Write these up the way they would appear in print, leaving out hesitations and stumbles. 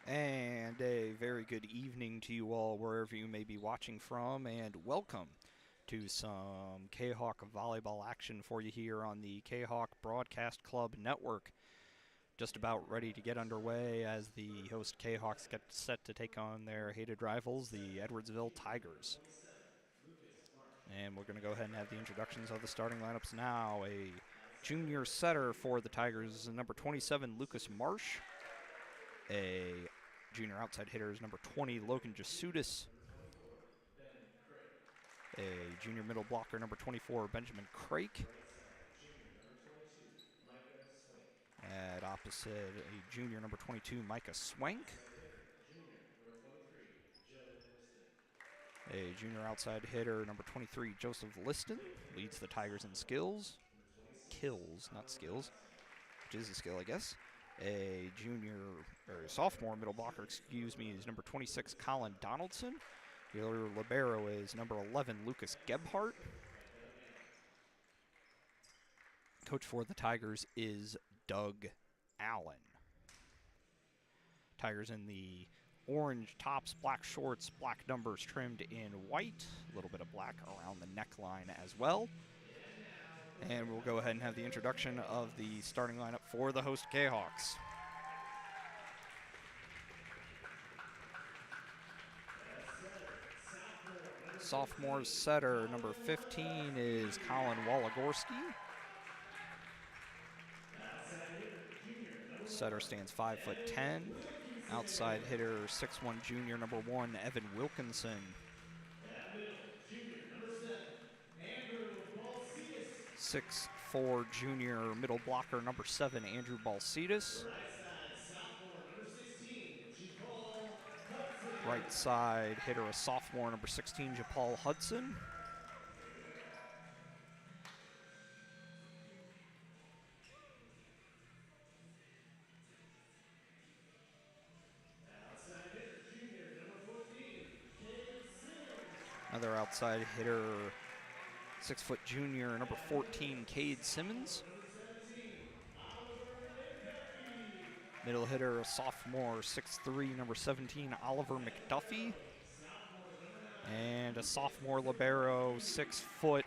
And a very good evening to you all wherever you may be watching from, and welcome to some Kahok volleyball action for you here on the Kahok Broadcast Club Network. Just about ready to get underway as the host Kahawks get set to take on their hated rivals, the Edwardsville Tigers. And we're going to go ahead and have the introductions of the starting lineups now. A junior setter for the Tigers, number 27, Lucas Marsh. A junior outside hitter is number 20, Logan Jasudis. A junior middle blocker, number 24, Benjamin Crake. At opposite, a junior number 22, Micah Swank. A junior outside hitter, number 23, Joseph Liston, leads the Tigers in skills. Kills, not skills, which is a skill, I guess. A sophomore middle blocker, is number 26, Colin Donaldson. The other libero is number 11, Lucas Gebhardt. Coach for the Tigers is Doug Allen. Tigers in the orange tops, black shorts, black numbers trimmed in white. A little bit of black around the neckline as well. And we'll go ahead and have the introduction of the starting lineup for the host Kahawks. Sophomore setter, number 15, is Colin Walagorski. Setter stands 5'10". Outside hitter, 6'1" junior, number 1, Evan Wilkinson. 6'4" junior middle blocker, number 7, Andrew Balcetis. Right side hitter, a sophomore, number 16, Japal Hudson. Another outside hitter, 6' junior, number 14, Cade Simmons. Middle hitter, a sophomore, 6'3", number 17, Oliver McDuffie. And a sophomore libero, 6 foot,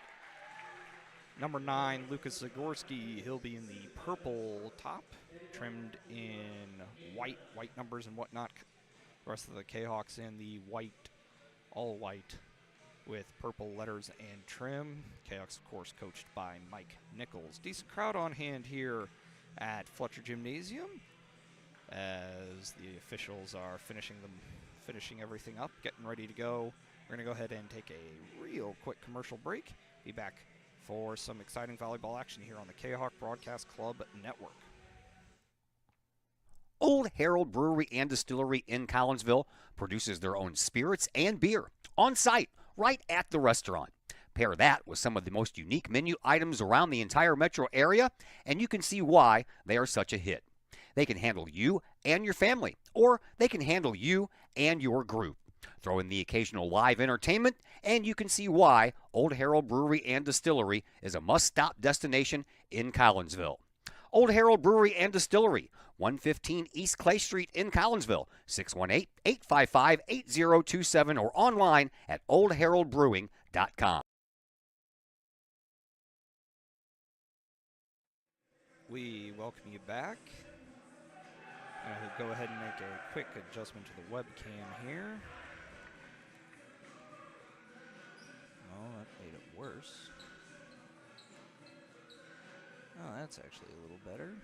number 9, Lucas Zagorski. He'll be in the purple top, trimmed in white numbers and whatnot. The rest of the Kahawks in the white, all white, with purple letters and trim. Kahawks, of course, coached by Mike Nichols. Decent crowd on hand here at Fletcher Gymnasium as the officials are finishing everything up, getting ready to go. We're going to go ahead and take a real quick commercial break. Be back for some exciting volleyball action here on the Kahawk Broadcast Club Network. Old Herald Brewery and Distillery in Collinsville produces their own spirits and beer on site, right at the restaurant. Pair that with some of the most unique menu items around the entire metro area, and you can see why they are such a hit. They can handle you and your family, or they can handle you and your group. Throw in the occasional live entertainment, and you can see why Old Herald Brewery and Distillery is a must-stop destination in Collinsville. Old Herald Brewery and Distillery, 115 East Clay Street in Collinsville, 618-855-8027, or online at oldheraldbrewing.com. We welcome you back. Go ahead and make a quick adjustment to the webcam here. Oh, that made it worse. Oh, that's actually a little better.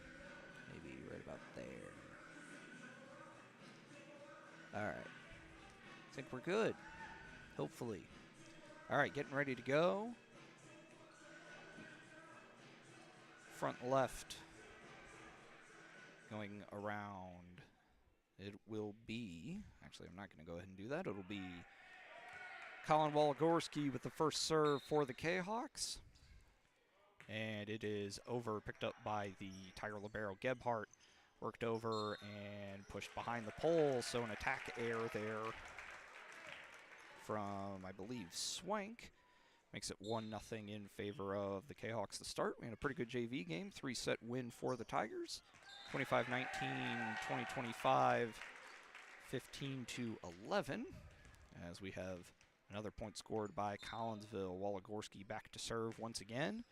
Maybe right about there. All right. I think we're good. Hopefully. All right, getting ready to go. Front left. Going around. It will be, actually I'm not going to go ahead and do that. It'll be Colin Walagorski with the first serve for the Kahawks. And it is picked up by the Tiger libero Gebhardt. Worked over and pushed behind the pole, so an attack error there from, I believe, Swank. Makes it 1-0 in favor of the Kahawks to start. We had a pretty good JV game, 3-set win for the Tigers. 25-19, 20-25 15-11, as we have another point scored by Collinsville. Waligorski back to serve once again,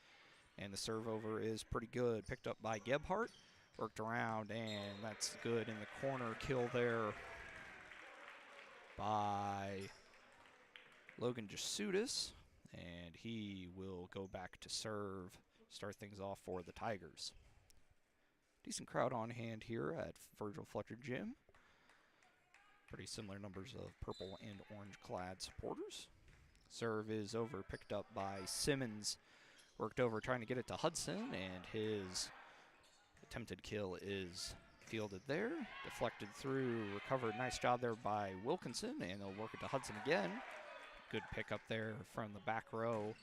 and the serve over is pretty good. Picked up by Gebhardt, worked around, and that's good in the corner. Kill there by Logan Jasudis, and he will go back to serve, start things off for the Tigers. Decent crowd on hand here at Virgil Fletcher Gym. Pretty similar numbers of purple and orange clad supporters. Serve is over, picked up by Simmons. Worked over trying to get it to Hudson, and his attempted kill is fielded there. Deflected through, recovered. Nice job there by Wilkinson, and they'll work it to Hudson again. Good pickup there from the back row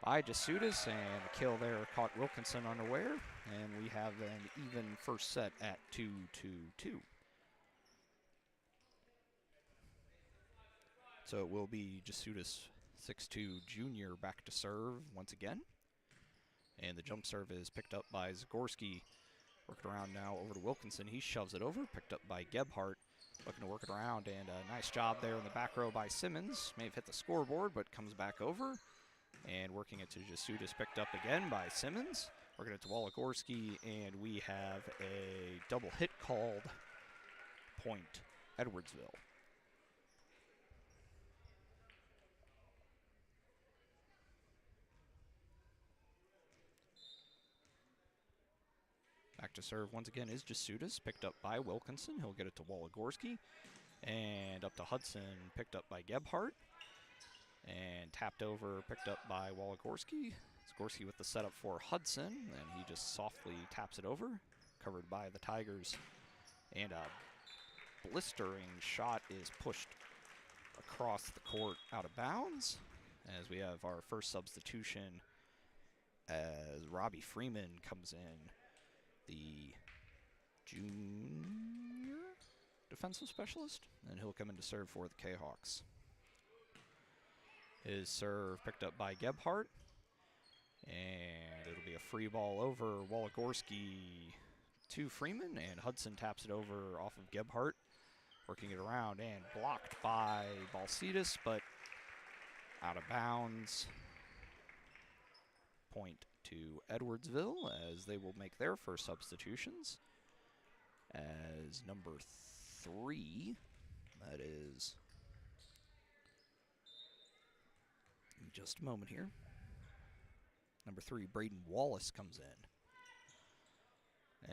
by Jasudis, and the kill there caught Wilkinson unaware, and we have an even first set at 2-2-2. So it will be Jasudis 6'2" junior back to serve once again. And the jump serve is picked up by Zagorski. Worked around now over to Wilkinson. He shoves it over, picked up by Gebhardt. Looking to work it around, and a nice job there in the back row by Simmons. May have hit the scoreboard, but comes back over. And working it to Jasudis, picked up again by Simmons. Working it to Waligorski, and we have a double hit called. Point Edwardsville. Back to serve once again is Jasudis, picked up by Wilkinson. He'll get it to Waligorski. And up to Hudson, picked up by Gebhardt. And tapped over, picked up by Waligorski. Zagorski with the setup for Hudson, and he just softly taps it over. Covered by the Tigers. And a blistering shot is pushed across the court out of bounds, as we have our first substitution as Robbie Freeman comes in. The junior defensive specialist, and he'll come in to serve for the Kahawks. His serve picked up by Gebhardt, and it'll be a free ball over Waligorski to Freeman, and Hudson taps it over off of Gebhardt, working it around and blocked by Balsidis, but out of bounds. Point to Edwardsville, as they will make their first substitutions. As number 3, that is, in just a moment here. Number 3, Braden Wallace comes in.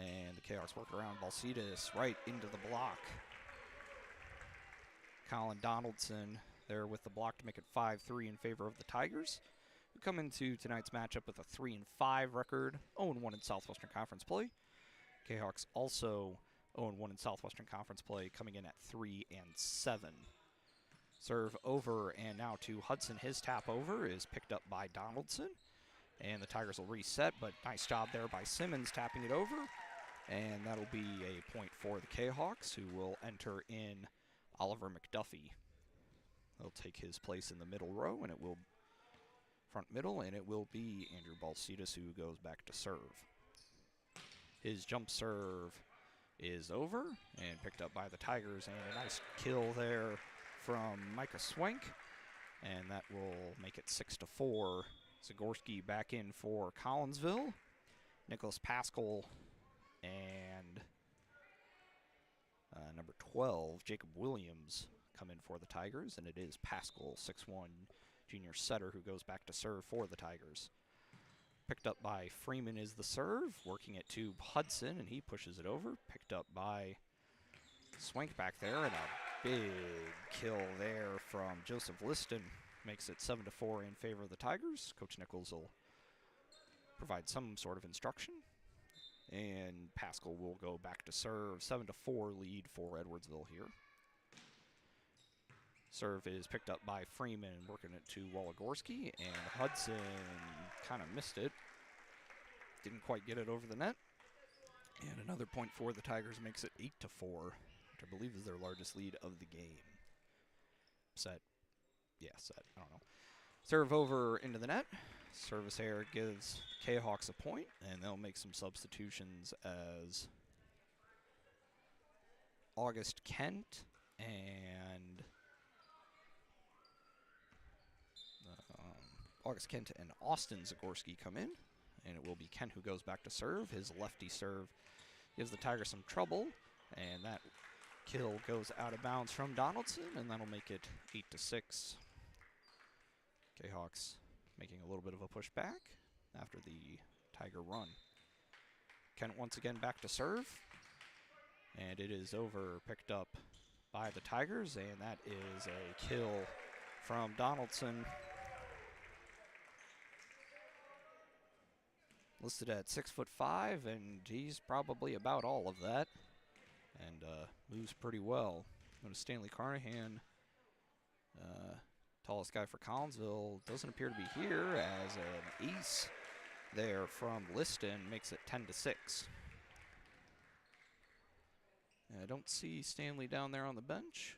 And the Chaos work around Balsidis right into the block. Colin Donaldson there with the block to make it 5-3 in favor of the Tigers, who come into tonight's matchup with a 3-5 record, 0-1 in Southwestern Conference play. Jayhawks also 0-1 in Southwestern Conference play, coming in at 3-7. Serve over, and now to Hudson. His tap over is picked up by Donaldson, and the Tigers will reset, but nice job there by Simmons tapping it over, and that'll be a point for the Jayhawks, who will enter in Oliver McDuffie. He'll take his place in the middle row, and it will front middle, and it will be Andrew Balsidis who goes back to serve. His jump serve is over and picked up by the Tigers, and a nice kill there from Micah Swank, and that will make it 6-4. Zagorski back in for Collinsville. Nicholas Pascal and number 12, Jacob Williams, come in for the Tigers, and it is Pascal, 6'1", junior setter, who goes back to serve for the Tigers. Picked up by Freeman is the serve, working it to Hudson, and he pushes it over. Picked up by Swank back there, and a big kill there from Joseph Liston. Makes it 7-4 in favor of the Tigers. Coach Nichols will provide some sort of instruction, and Pascal will go back to serve. 7-4 lead for Edwardsville here. Serve is picked up by Freeman, working it to Waligorski, and Hudson kind of missed it. Didn't quite get it over the net. And another point for the Tigers makes it 8-4, which I believe is their largest lead of the game. Set. Yeah, set. I don't know. Serve over into the net. Service error gives Jayhawks a point, and they'll make some substitutions as August Kent And August Kent and Austin Zagorski come in. And it will be Kent who goes back to serve. His lefty serve gives the Tigers some trouble. And that kill goes out of bounds from Donaldson, and that'll make it 8-6. Kahawks making a little bit of a pushback after the Tiger run. Kent once again back to serve. And it is over, picked up by the Tigers, and that is a kill from Donaldson. Listed at 6'5", and he's probably about all of that, and moves pretty well. Go to Stanley Carnahan, tallest guy for Collinsville, doesn't appear to be here, as an ace there from Liston makes it 10-6. And I don't see Stanley down there on the bench.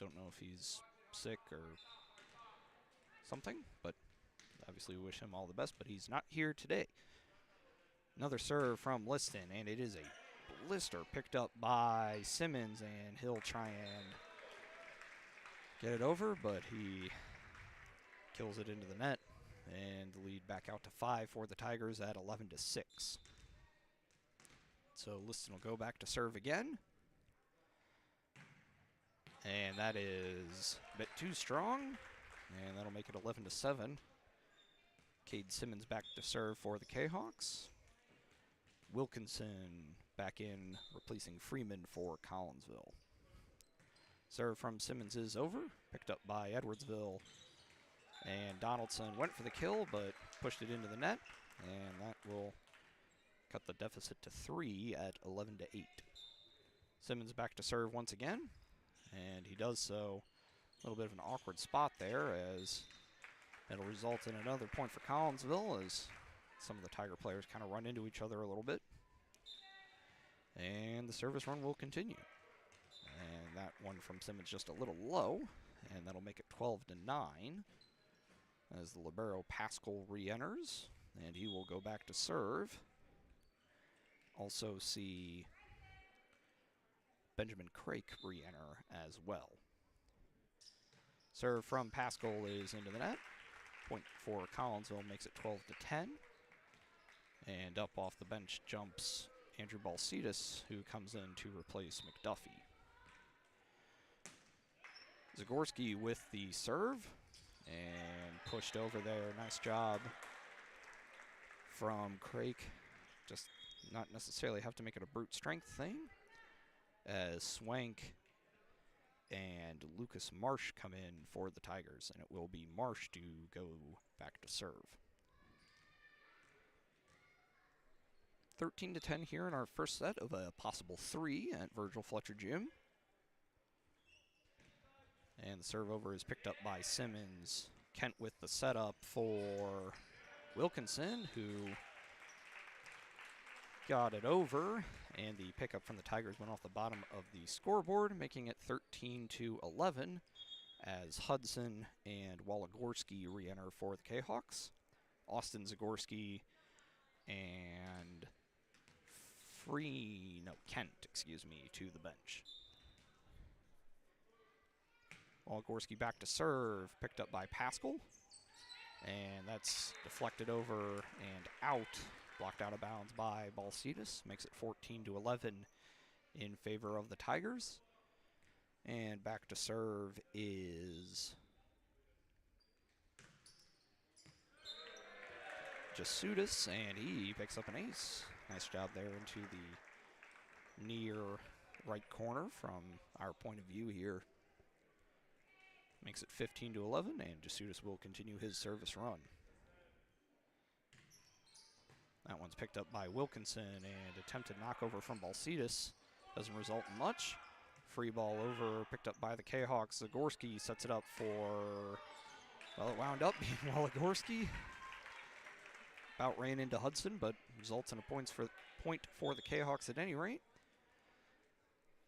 Don't know if he's sick or something, but obviously we wish him all the best, but he's not here today. Another serve from Liston, and it is a blister picked up by Simmons, and he'll try and get it over, but he kills it into the net, and the lead back out to 5 for the Tigers at 11-6. So Liston will go back to serve again. And that is a bit too strong, and that'll make it 11-7. Cade Simmons back to serve for the Kahawks. Wilkinson back in, replacing Freeman for Collinsville. Serve from Simmons is over, picked up by Edwardsville. And Donaldson went for the kill, but pushed it into the net, and that will cut the deficit to 3 at 11-8. Simmons back to serve once again, and he does so. A little bit of an awkward spot there, as it'll result in another point for Collinsville, as some of the Tiger players kind of run into each other a little bit. And the service run will continue. And that one from Simmons just a little low, and that'll make it 12-9. As the libero Pascal re-enters, and he will go back to serve. Also see Benjamin Crake re-enter as well. Serve from Pascal is into the net. Point for Collinsville makes it 12-10. And up off the bench jumps Andrew Balcetis, who comes in to replace McDuffie. Zagorski with the serve, and pushed over there. Nice job from Crake. Just not necessarily have to make it a brute strength thing, as Swank and Lucas Marsh come in for the Tigers, and it will be Marsh to go back to serve. 13-10 here in our first set of a possible 3 at Virgil Fletcher Gym. And the serve over is picked up by Simmons. Kent with the setup for Wilkinson, who got it over. And the pickup from the Tigers went off the bottom of the scoreboard, making it 13-11 as Hudson and Waligorski re-enter for the Kahawks. Austin Zagorski and Kent, to the bench. Waligorski back to serve, picked up by Pascal. And that's deflected over and out, blocked out of bounds by Balcetis. Makes it 14-11 in favor of the Tigers. And back to serve is Jasutis, and he picks up an ace. Nice job there into the near right corner from our point of view here. Makes it 15-11, and Jasutis will continue his service run. That one's picked up by Wilkinson, and attempted knockover from Balcetis. Doesn't result in much. Free ball over, picked up by the Kahawks. Zagorski sets it up for, well, it wound up being Waligorski. About ran into Hudson, but results in a point for the Kahawks at any rate.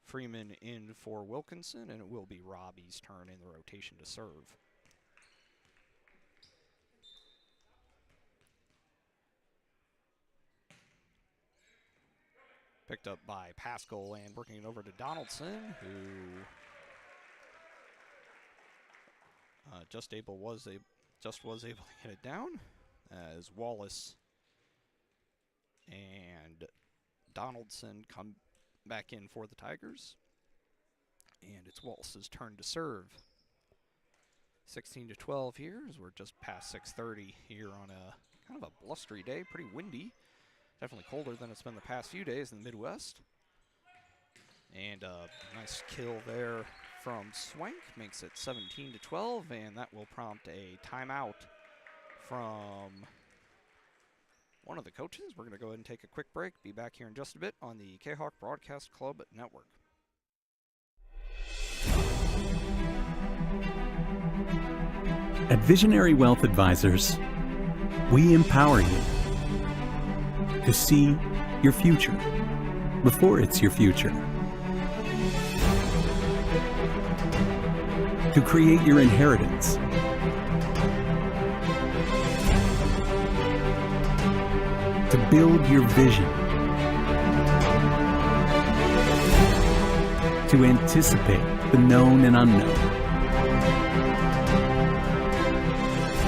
Freeman in for Wilkinson, and it will be Robbie's turn in the rotation to serve. Picked up by Pascal, and working it over to Donaldson, who just was able to get it down as Wallace and Donaldson come back in for the Tigers. And it's Wallace's turn to serve. 16-12 here as we're just past 6:30 here on a kind of a blustery day, pretty windy. Definitely colder than it's been the past few days in the Midwest. And a nice kill there from Swank makes it 17-12, and that will prompt a timeout from one of the coaches. We're going to go ahead and take a quick break. Be back here in just a bit on the Kahok Broadcast Club Network. At Visionary Wealth Advisors, we empower you to see your future before it's your future, to create your inheritance, to build your vision, to anticipate the known and unknown,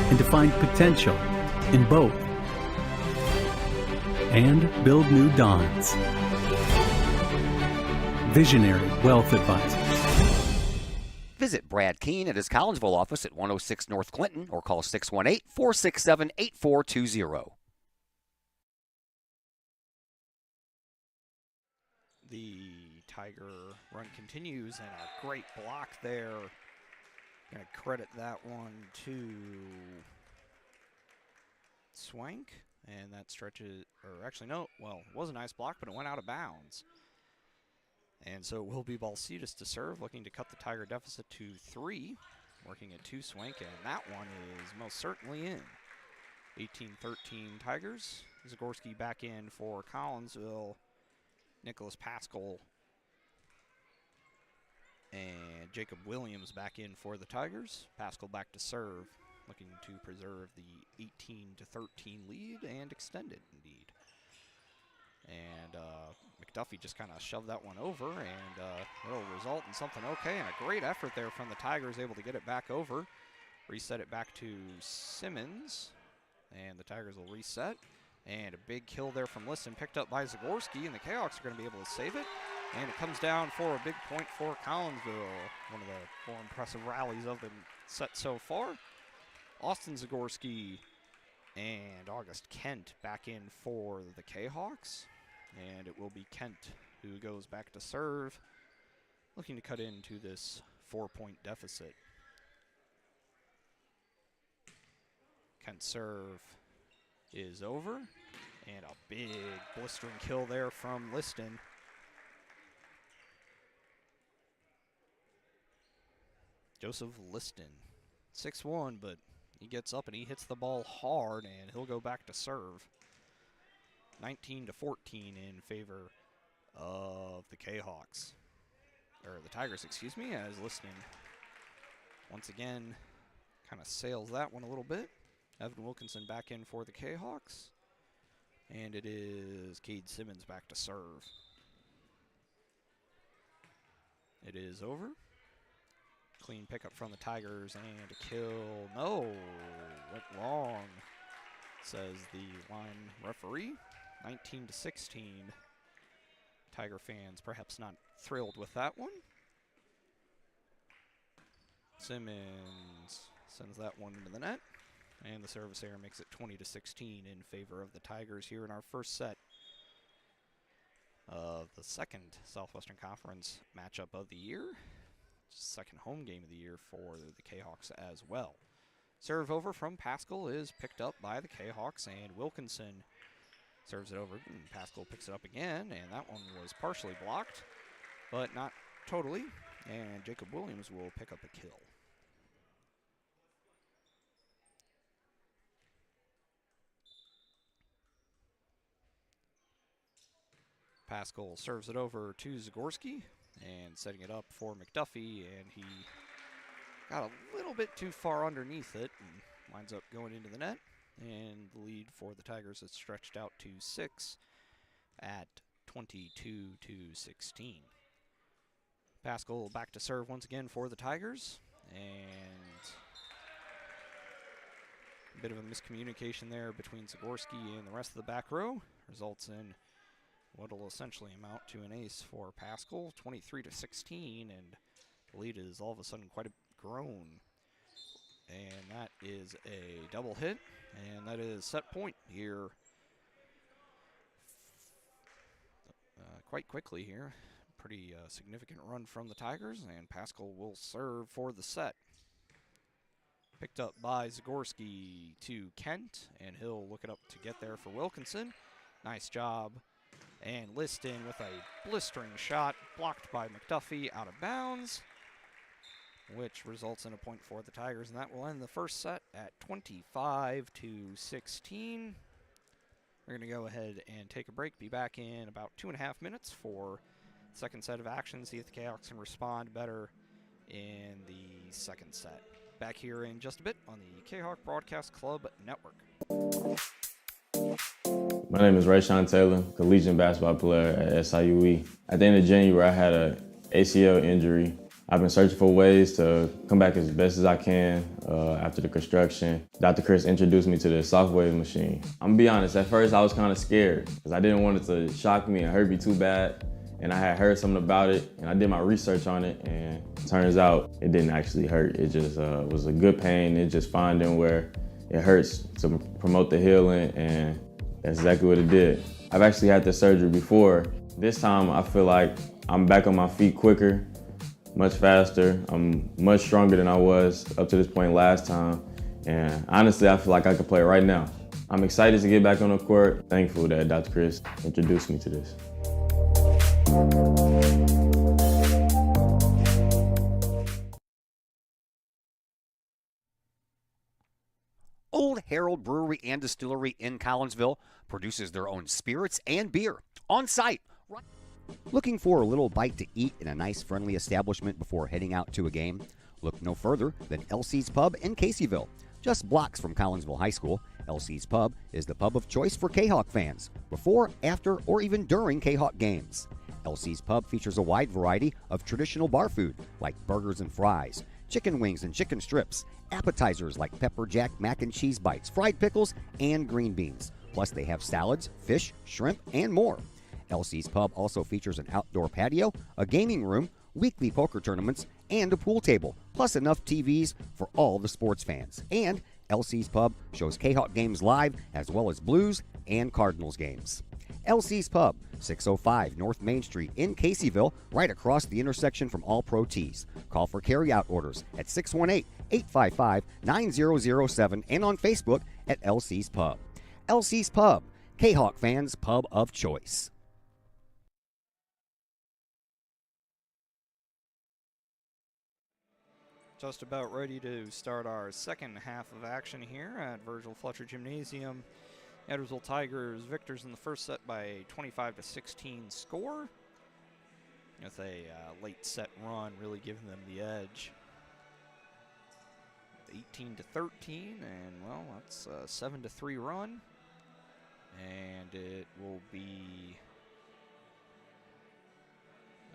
and to find potential in both, and build new dawns. Visionary Wealth Advisors. Visit Brad Keene at his Collinsville office at 106 North Clinton or call 618-467-8420. The Tiger run continues, and a great block there. Going to credit that one to Swank, and that stretches, or actually no, well, it was a nice block, but it went out of bounds. And so it will be Balcetis to serve, looking to cut the Tiger deficit to 3, working at 2 Swank, and that one is most certainly in. 18-13 Tigers. Zagorski back in for Collinsville. Nicholas Pascal and Jacob Williams back in for the Tigers. Pascal back to serve, looking to preserve the 18-13 lead and extend it indeed. And McDuffie just kind of shoved that one over, and it'll result in something okay. And a great effort there from the Tigers, able to get it back over. Reset it back to Simmons, and the Tigers will reset. And a big kill there from Liston, picked up by Zagorski, and the Kahawks are going to be able to save it. And it comes down for a big point for Collinsville. One of the more impressive rallies of the set so far. Austin Zagorski and August Kent back in for the Kahawks. And it will be Kent who goes back to serve, looking to cut into this 4-point deficit. Kent's serve is over, and a big blistering kill there from Liston. Joseph Liston, 6'1", but he gets up and he hits the ball hard, and he'll go back to serve. 19-14 in favor of the Kahawks, or the Tigers, excuse me, as Liston once again kind of sails that one a little bit. Evan Wilkinson back in for the Kahawks. And it is Cade Simmons back to serve. It is over. Clean pickup from the Tigers and a kill. No, went wrong, says the line referee. 19-16. Tiger fans perhaps not thrilled with that one. Simmons sends that one into the net. And the service error makes it 20-16 in favor of the Tigers here in our first set of the second Southwestern Conference matchup of the year. Second home game of the year for the Kahawks as well. Serve over from Pascal is picked up by the Kahawks, and Wilkinson serves it over. And Pascal picks it up again, and that one was partially blocked, but not totally. And Jacob Williams will pick up a kill. Pascal serves it over to Zagorski, and setting it up for McDuffie, and he got a little bit too far underneath it and winds up going into the net. And the lead for the Tigers is stretched out to 6 at 22-16. Pascal back to serve once again for the Tigers, and A bit of a miscommunication there between Zagorski and the rest of the back row results in what will essentially amount to an ace for Pascal, 23-16, and the lead is all of a sudden quite a grown. And that is a double hit, and that is set point here quite quickly here. Pretty significant run from the Tigers, and Pascal will serve for the set. Picked up by Zagorski to Kent, and he'll look it up to get there for Wilkinson. Nice job. And Liston with a blistering shot, blocked by McDuffie, out of bounds, which results in a point for the Tigers, and that will end the first set at 25-16. We're going to go ahead and take a break, be back in about 2.5 minutes for the second set of action, see if the Cahoks can respond better in the second set. Back here in just a bit on the Kahok Broadcast Club Network. My name is Rayshawn Taylor, collegiate basketball player at SIUE. At the end of January, I had an ACL injury. I've been searching for ways to come back as best as I can after the construction. Dr. Chris introduced me to the soft wave machine. I'm gonna be honest, at first I was kind of scared because I didn't want it to shock me and hurt me too bad. And I had heard something about it, and I did my research on it, and it turns out it didn't actually hurt. It just was a good pain. It's just finding where it hurts to promote the healing, and that's exactly what it did. I've actually had this surgery before. This time I feel like I'm back on my feet quicker, much faster. I'm much stronger than I was up to this point last time. And honestly, I feel like I could play right now. I'm excited to get back on the court. Thankful that Dr. Chris introduced me to this. Old Herald Brewery and Distillery in Collinsville produces their own spirits and beer on site. Looking for a little bite to eat in a nice, friendly establishment before heading out to a game? Look no further than LC's Pub in Caseyville. Just blocks from Collinsville High School, LC's Pub is the pub of choice for Kahawk fans, before, after, or even during Kahawk games. LC's Pub features a wide variety of traditional bar food like burgers and fries, chicken wings and chicken strips, appetizers like pepper jack mac and cheese bites, fried pickles, and green beans. Plus they have salads, fish, shrimp, and more. LC's Pub also features an outdoor patio, a gaming room, weekly poker tournaments, and a pool table, plus enough TVs for all the sports fans. And LC's Pub shows Kahawk games live as well as Blues and Cardinals games. LC's Pub, 605 North Main Street in Caseyville, right across the intersection from All Pro Tees. Call for carry-out orders at 618-855-9007 and on Facebook at LC's Pub. LC's Pub, Kahawk fans' pub of choice. Just about ready to start our second half of action here at Virgil Fletcher Gymnasium. Edwardsville Tigers victors in the first set by a 25-16 score, with a late set run really giving them the edge. 18-13, and well, that's a 7-3 run, and it will be,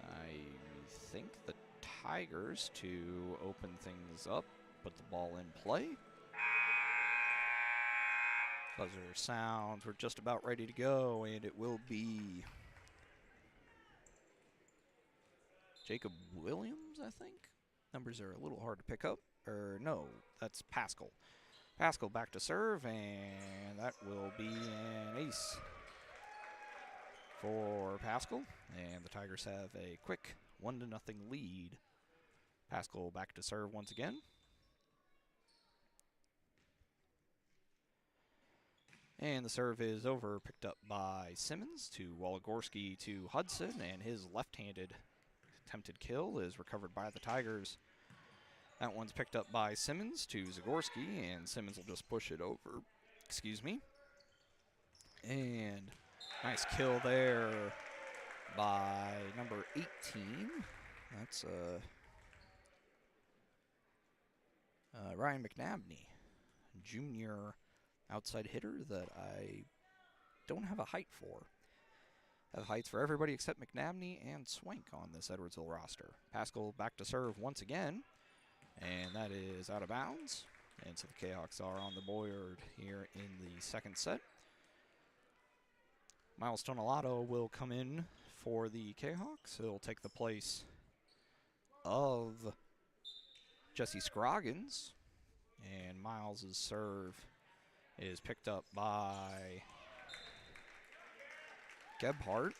I think, the Tigers to open things up, put the ball in play. Buzzer sounds, we're just about ready to go, and it will be Jacob Williams, I think. Numbers are a little hard to pick up. Or no, that's Pascal. Pascal back to serve, and that will be an ace for Pascal. And the Tigers have a quick 1-0 lead. Pascal back to serve once again. And the serve is over, picked up by Simmons to Waligorski to Hudson, and his left-handed attempted kill is recovered by the Tigers. That one's picked up by Simmons to Zagorski, and Simmons will just push it over. Excuse me. And nice kill there by number 18. That's Ryan McNabney, junior outside hitter that I don't have a height for. I have heights for everybody except McNabney and Swank on this Edwardsville roster. Pascal back to serve once again, and that is out of bounds. And so the Kahawks are on the board here in the second set. Miles Tonelato will come in for the Kahawks. He'll take the place of Jesse Scroggins. And Miles' serve is picked up by Gebhardt.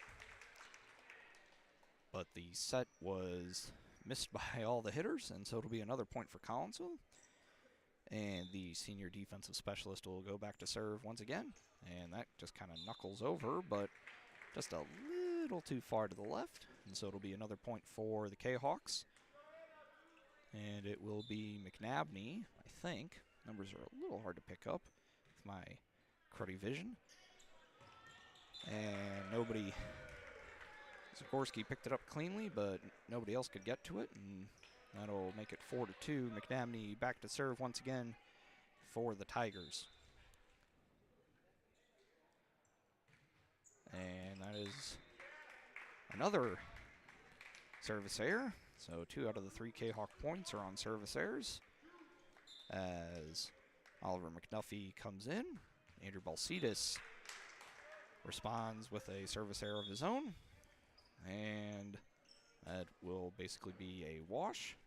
But the set was missed by all the hitters, and so it'll be another point for Collinsville. And the senior defensive specialist will go back to serve once again. And that just kind of knuckles over, but just a little too far to the left. And so it'll be another point for the Kahawks. And it will be McNabney, I think. Numbers are a little hard to pick up with my cruddy vision. And nobody... Zagorski picked it up cleanly, but nobody else could get to it, and that'll make it 4-2. McNabney back to serve once again for the Tigers. And that is another service error. So 2 out of the 3 Kahawk points are on service errors. As Oliver McNuffie comes in, Andrew Balcetis responds with a service error of his own. And that will basically be a wash.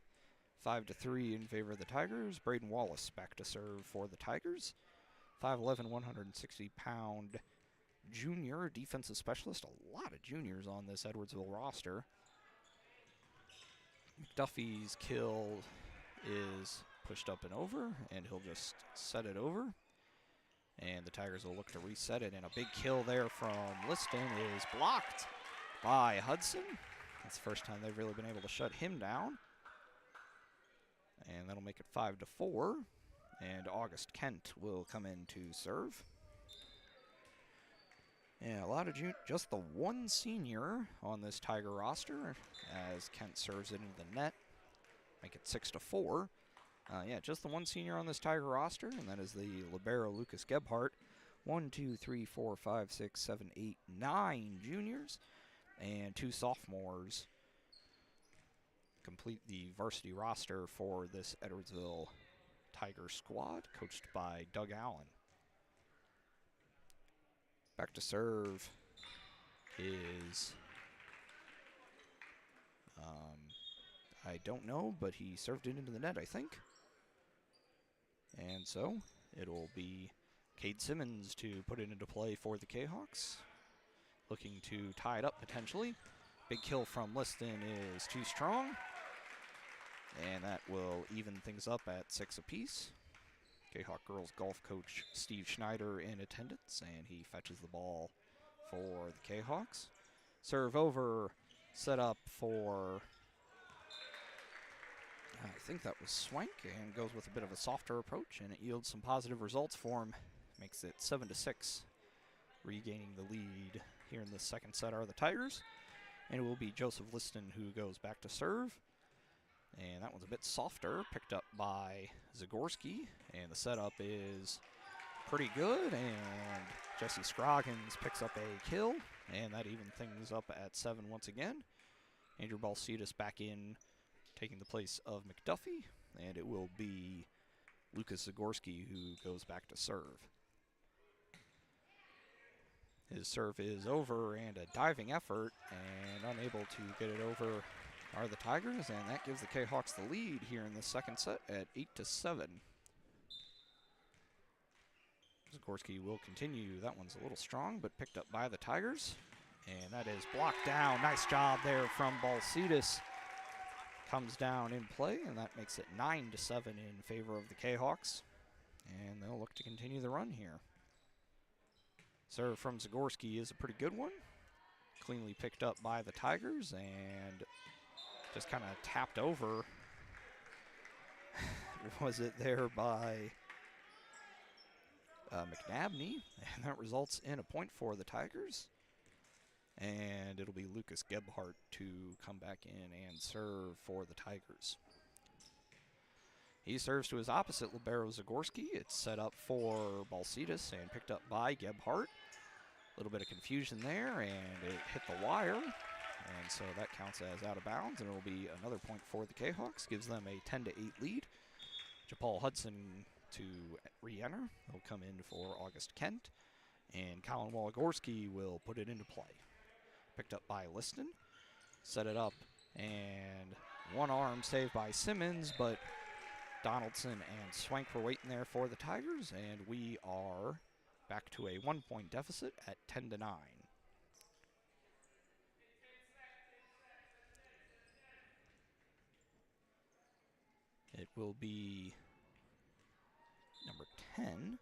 5-3 in favor of the Tigers. Braden Wallace back to serve for the Tigers. 5'11", 160-pound junior defensive specialist. A lot of juniors on this Edwardsville roster. McDuffie's kill is pushed up and over, and he'll just set it over. And the Tigers will look to reset it, and a big kill there from Liston is blocked by Hudson. That's the first time they've really been able to shut him down. And that'll make it 5-4. And August Kent will come in to serve. Yeah, a lot of just the one senior on this Tiger roster as Kent serves it into the net. Make it 6-4. Yeah, just the one senior on this Tiger roster, and that is the libero Lucas Gebhardt. 1, 2, 3, 4, 5, 6, 7, 8, 9 juniors. And 2 sophomores complete the varsity roster for this Edwardsville Tiger squad, coached by Doug Allen. Back to serve is, I don't know, but he served it into the net, I think. And so it'll be Cade Simmons to put it into play for the Kahawks. Looking to tie it up potentially. Big kill from Liston is too strong. And that will even things up at 6 apiece. Kahawk girls golf coach Steve Schneider in attendance, and he fetches the ball for the Kahawks. Serve over, set up for, I think that was Swank, and goes with a bit of a softer approach, and it yields some positive results for him. Makes it 7-6. Regaining the lead here in the second set are the Tigers. And it will be Joseph Liston who goes back to serve. And that one's a bit softer, picked up by Zagorski. And the setup is pretty good. And Jesse Scroggins picks up a kill. And that evens things up at 7 once again. Andrew Balcetis back in, taking the place of McDuffie. And it will be Lucas Zagorski who goes back to serve. His serve is over, and a diving effort, and unable to get it over are the Tigers, and that gives the Kahawks the lead here in the second set at 8-7. Zagorski will continue. That one's a little strong, but picked up by the Tigers, and that is blocked down. Nice job there from Balcetis. Comes down in play, and that makes it 9-7 in favor of the Kahawks, and they'll look to continue the run here. Serve from Zagorski is a pretty good one. Cleanly picked up by the Tigers and just kind of tapped over. Was it there by McNabney? And that results in a point for the Tigers. And it'll be Lucas Gebhardt to come back in and serve for the Tigers. He serves to his opposite, libero Zagorski. It's set up for Balcetis and picked up by Gebhardt. A little bit of confusion there, and it hit the wire. And so that counts as out of bounds, and it'll be another point for the Kahawks. Gives them a 10-8 lead. JaPaul Hudson to re-enter. He'll come in for August Kent, and Colin Waligorski will put it into play. Picked up by Liston, set it up, and one arm saved by Simmons, but Donaldson and Swank were waiting there for the Tigers, and we are back to a 1-point deficit at 10-9. It will be number 10,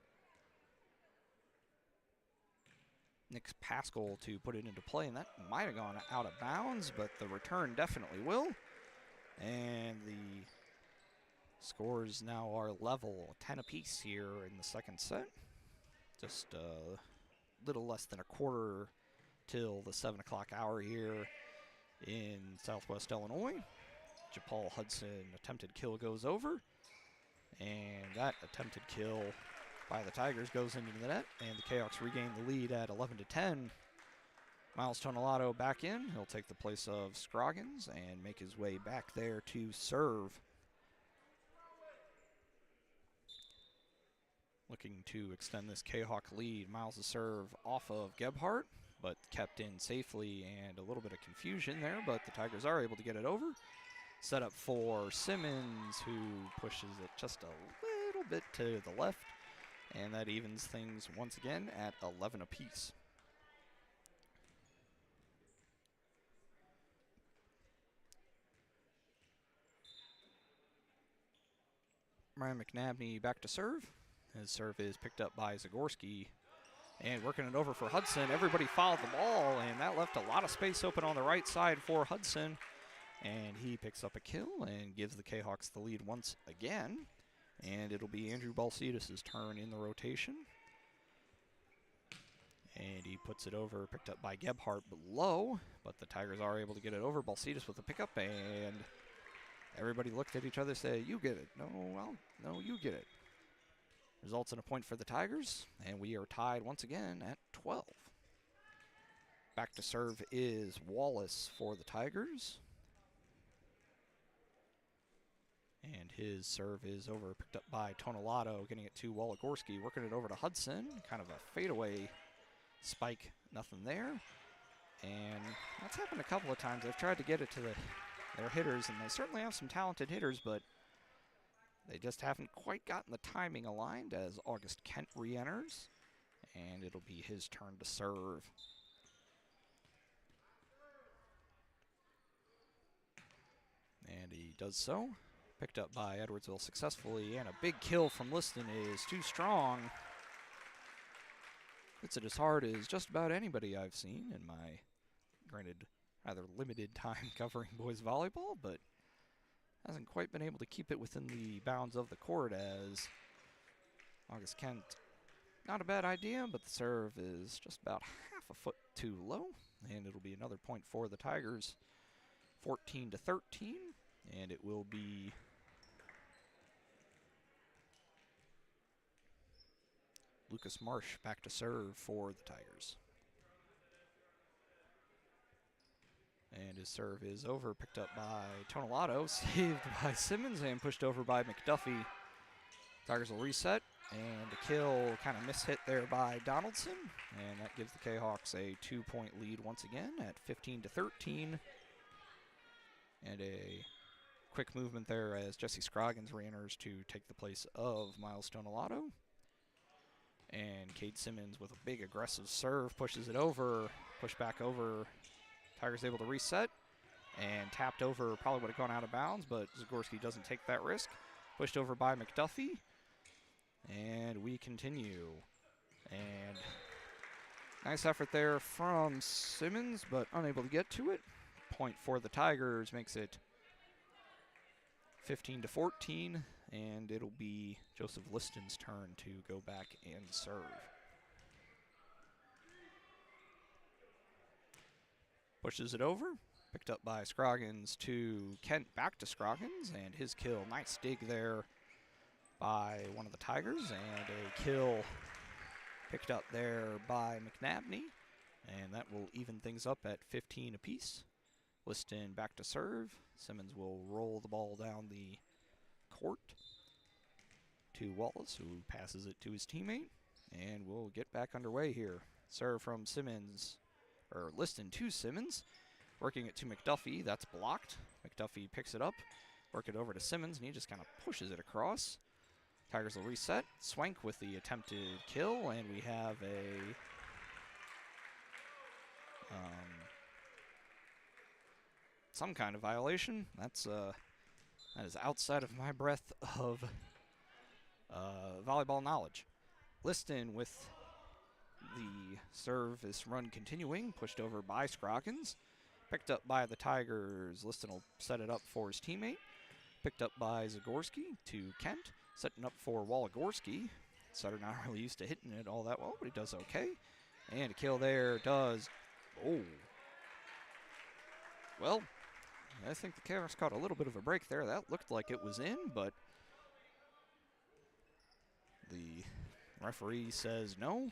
Nick Pascal, to put it into play, and that might have gone out of bounds, but the return definitely will. And the scores now are level, 10 apiece here in the second set. Just a little less than a quarter till the 7 o'clock hour here in Southwest Illinois. JaPaul Hudson attempted kill goes over, and that attempted kill by the Tigers goes into the net, and the Kahawks regain the lead at 11-10. Miles Tonelato back in. He'll take the place of Scroggins and make his way back there to serve. Looking to extend this Kahawk lead. Miles' serve off of Gebhardt, but kept in safely, and a little bit of confusion there, but the Tigers are able to get it over. Set up for Simmons, who pushes it just a little bit to the left, and that evens things once again at 11 apiece. Ryan McNabney back to serve. His serve is picked up by Zagorski, and working it over for Hudson. Everybody fouled the ball, and that left a lot of space open on the right side for Hudson. And he picks up a kill and gives the Kahawks the lead once again. And it'll be Andrew Balcetis' turn in the rotation. And he puts it over, picked up by Gebhardt below, but the Tigers are able to get it over. Balcetis with the pickup, and everybody looked at each other and said, "You get it." "No, well, no, you get it." Results in a point for the Tigers, and we are tied once again at 12. Back to serve is Wallace for the Tigers. And his serve is over, picked up by Tonelato, getting it to Waligorski, working it over to Hudson. Kind of a fadeaway spike, nothing there. And that's happened a couple of times. They've tried to get it to their hitters, and they certainly have some talented hitters, but they just haven't quite gotten the timing aligned as August Kent re-enters. And it'll be his turn to serve. And he does so. Picked up by Edwardsville successfully, and a big kill from Liston is too strong. Hits it as hard as just about anybody I've seen in my, granted, rather limited time covering boys volleyball, but hasn't quite been able to keep it within the bounds of the court as August Kent. Not a bad idea, but the serve is just about half a foot too low, and it'll be another point for the Tigers, 14-13, and it will be Lucas Marsh back to serve for the Tigers. And his serve is over, picked up by Tonelato, saved by Simmons, and pushed over by McDuffie. Tigers will reset, and a kill kind of mishit there by Donaldson, and that gives the Kahawks a 2-point lead once again at 15-13. And a quick movement there as Jesse Scroggins re-enters to take the place of Miles Tonelato. And Cade Simmons with a big aggressive serve pushes it over, push back over. Tigers able to reset, and tapped over, probably would have gone out of bounds, but Zagorski doesn't take that risk. Pushed over by McDuffie, and we continue. And nice effort there from Simmons, but unable to get to it. Point for the Tigers makes it 15-14, and it'll be Joseph Liston's turn to go back and serve. Pushes it over, picked up by Scroggins to Kent, back to Scroggins, and his kill. Nice dig there by one of the Tigers, and a kill picked up there by McNabney, and that will even things up at 15 apiece. Liston back to serve. Simmons will roll the ball down the court to Wallace, who passes it to his teammate. And we'll get back underway here. Serve from Simmons, or Liston to Simmons. Working it to McDuffie. That's blocked. McDuffie picks it up. Work it over to Simmons, and he just kind of pushes it across. Tigers will reset. Swank with the attempted kill, and we have a some kind of violation. That is outside of my breadth of volleyball knowledge. Liston with the service run continuing, pushed over by Scroggins. Picked up by the Tigers. Liston will set it up for his teammate. Picked up by Zagorski to Kent. Setting up for Waligorski. Sutter not really used to hitting it all that well, but he does okay. And a kill there does. Oh. Well, I think the Kahawks caught a little bit of a break there. That looked like it was in, but the referee says no.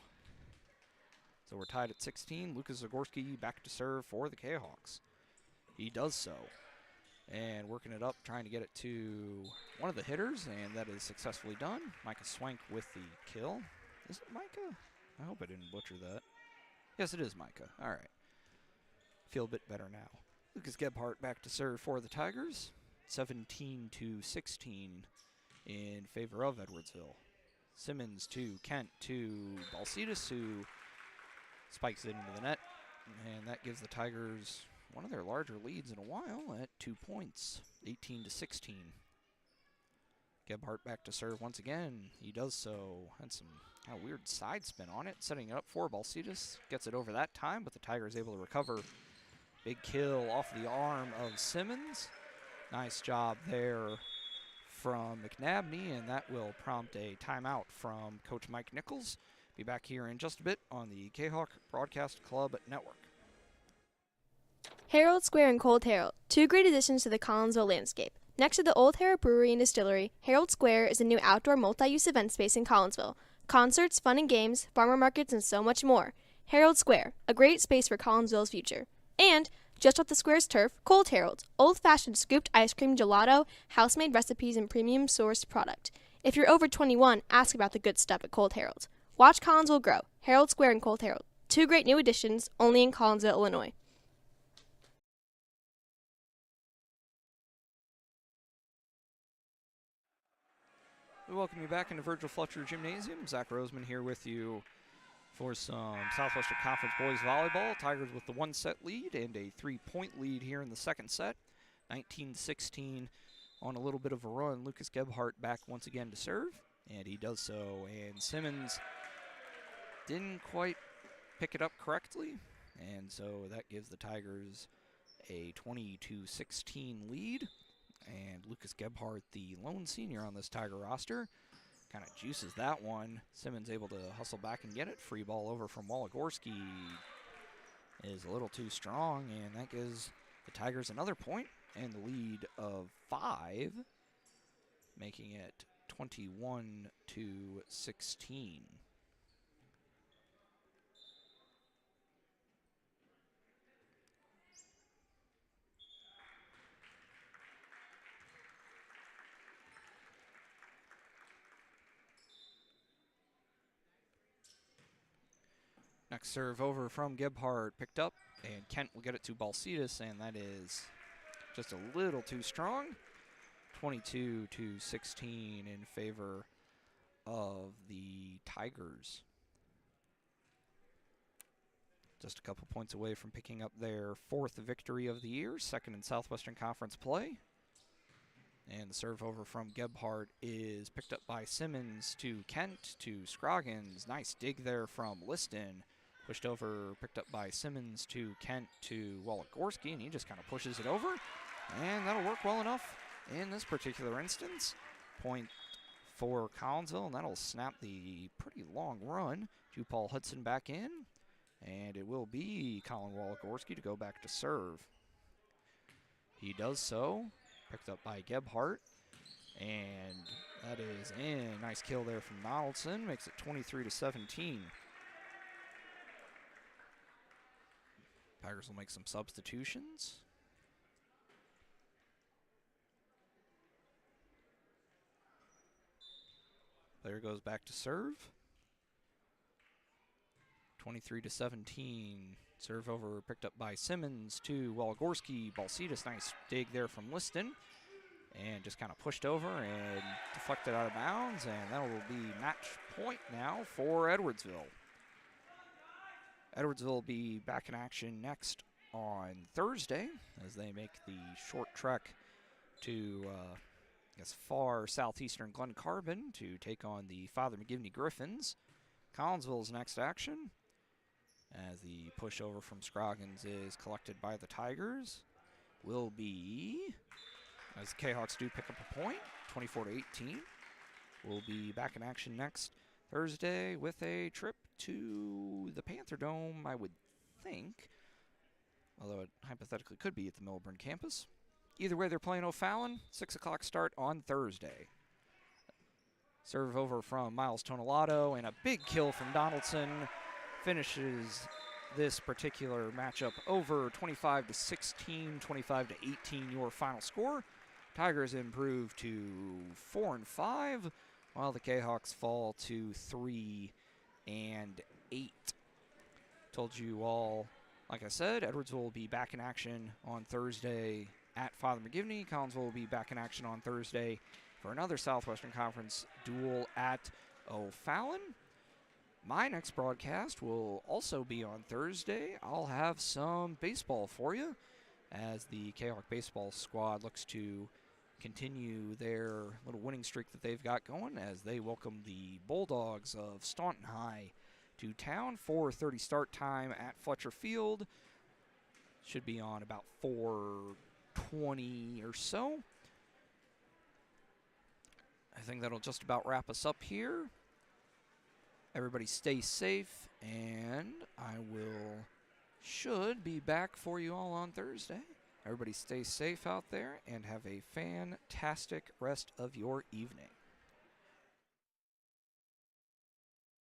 So we're tied at 16. Lucas Zagorski back to serve for the Kahawks. He does so. And working it up, trying to get it to one of the hitters, and that is successfully done. Micah Swank with the kill. Is it Micah? I hope I didn't butcher that. Yes, it is Micah. All right. Feel a bit better now. Lucas Gebhardt back to serve for the Tigers. 17 to 16 in favor of Edwardsville. Simmons to Kent to Balsitis, who spikes it into the net, and that gives the Tigers one of their larger leads in a while at 2 points, 18 to 16. Gebhardt back to serve once again. He does so. Had some kind of weird side spin on it, setting it up for Balsitis. Gets it over that time, but the Tigers able to recover. Big kill off the arm of Simmons. Nice job there from McNabney, and that will prompt a timeout from Coach Mike Nichols. Be back here in just a bit on the Kahok Broadcast Club Network. Herald Square and Cold Herald, two great additions to the Collinsville landscape. Next to the Old Herald Brewery and Distillery, Herald Square is a new outdoor multi-use event space in Collinsville. Concerts, fun and games, farmer markets, and so much more. Herald Square, a great space for Collinsville's future. And, just off the square's turf, Cold Herald, old-fashioned scooped ice cream gelato, house-made recipes, and premium sourced product. If you're over 21, ask about the good stuff at Cold Herald. Watch Collinsville grow. Herald Square and Cold Herald, two great new additions, only in Collinsville, Illinois. We welcome you back into Virgil Fletcher Gymnasium. Zach Roseman here with you for some Southwestern Conference Boys Volleyball. Tigers with the 1-set lead and a 3-point lead here in the second set. 19-16 on a little bit of a run. Lucas Gebhardt back once again to serve, and he does so. And Simmons didn't quite pick it up correctly, and so that gives the Tigers a 20-16 lead. And Lucas Gebhardt, the lone senior on this Tiger roster, kind of juices that one. Simmons able to hustle back and get it. Free ball over from Waligorski is a little too strong, and that gives the Tigers another point and the lead of 5, making it 21-16. Next serve over from Gebhardt, picked up, and Kent will get it to Balsitis, and that is just a little too strong. 22-16 in favor of the Tigers. Just a couple points away from picking up their 4th victory of the year, 2nd in Southwestern Conference play. And the serve over from Gebhardt is picked up by Simmons to Kent to Scroggins. Nice dig there from Liston. Pushed over, picked up by Simmons to Kent to Waligorski, and he just kind of pushes it over. And that'll work well enough in this particular instance. Point for Collinsville, and that'll snap the pretty long run to Paul Hudson back in. And it will be Colin Waligorski to go back to serve. He does so. Picked up by Gebhardt, and that is in. Nice kill there from Donaldson, makes it 23-17. Tigers will make some substitutions. Player goes back to serve. 23-17. Serve over picked up by Simmons to Walgorski. Balsitas, nice dig there from Liston. And just kind of pushed over and deflected out of bounds. And that will be match point now for Edwardsville. Edwardsville will be back in action next on Thursday as they make the short trek to far southeastern Glen Carbon to take on the Father McGivney Griffins. Collinsville's next action as the pushover from Scroggins is collected by the Tigers will be, as the Kahawks do pick up a point, 24-18. We'll be back in action next Thursday with a trip to the Panther Dome, I would think, although it hypothetically could be at the Milburn campus. Either way, they're playing O'Fallon, 6 o'clock start on Thursday. Serve over from Miles Tonelato, and a big kill from Donaldson finishes this particular matchup over 25-16, 25-18 your final score. Tigers improve to 4-5, while the Kahawks fall to 3-8. Told you all, like I said, Edwardsville will be back in action on Thursday at Father McGivney. Collinsville will be back in action on Thursday for another Southwestern Conference duel at O'Fallon. My next broadcast will also be on Thursday. I'll have some baseball for you as the Kahawk baseball squad looks to continue their little winning streak that they've got going as they welcome the Bulldogs of Staunton High to town. 4:30 start time at Fletcher Field. Should be on about 4:20 or so. I think that'll just about wrap us up here. Everybody stay safe, and I should be back for you all on Thursday. Everybody stay safe out there and have a fantastic rest of your evening.